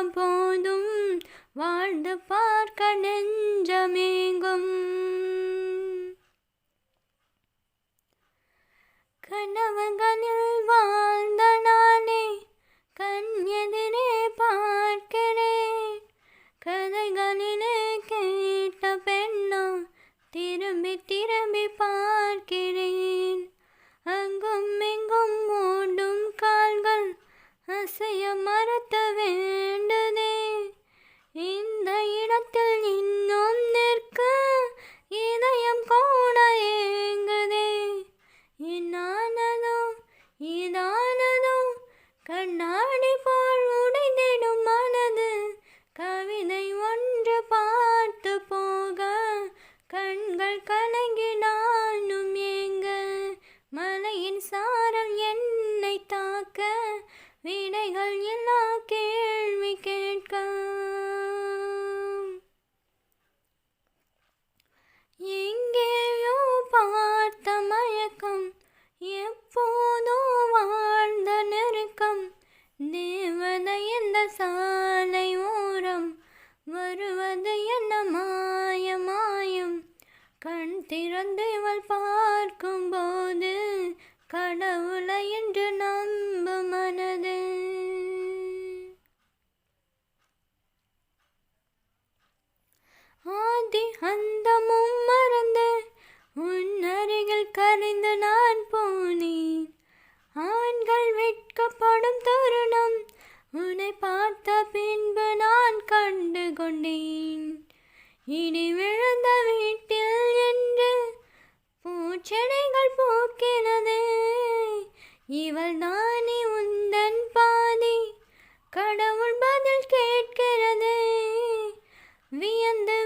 சொர்க்கம் போதும் வாழ்ந்து பார்க்க நெஞ்சமேங்கும். கனவுகளில் வாழ்ந்த நானே கண் எதிரே பார்க்கிறேன். கதைகளிலே கேட்ட பெண்ணா திரும்பி திரும்பி பார்க்கிறேன். அங்கும் இங்கும் ஓடும் கால்கள் அசைய மறத்த வேண்டுதே. இந்த இடத்தில் இன்னும் நிற்க இதயம் கூட ஏங்குதே. இன்னானதோ இதானதோ கண்ணாடி போல் உடைந்திடும் மனது. கவிதை ஒன்று பார்த்து போக கண்கள் கலங்கி நானும் ஏங்க. மலையின் சாரல் என்னை தாக்க விடைகள் எல்லா கேள்வி கேட்க. எங்கேயோ பார்த்த மயக்கம் எப்போதோ வாழ்ந்த நெருக்கம். தேவதை எந்த சாலை ஓரம் வருவது என்ன மாயம். கண் திறந்து இவள் பார்க்கும்போது கடவுளை என்று நம்பும் மனது. ஆதி அந்தமும் மறந்து உன் அருகில் கரைந்து நான் போனேன். ஆண்கள் வெட்கப்படும் தருணம் உன்னை பார்த்த பின்பு நான் கண்டு கொண்டேன். இடி விழுந்த வீட்டில் என்று பூச்செடிகள் பூக்கிறது. இவள் தானே உந்தன் பாதி கடவுள் பதில் கேட்கிறது. வியந்து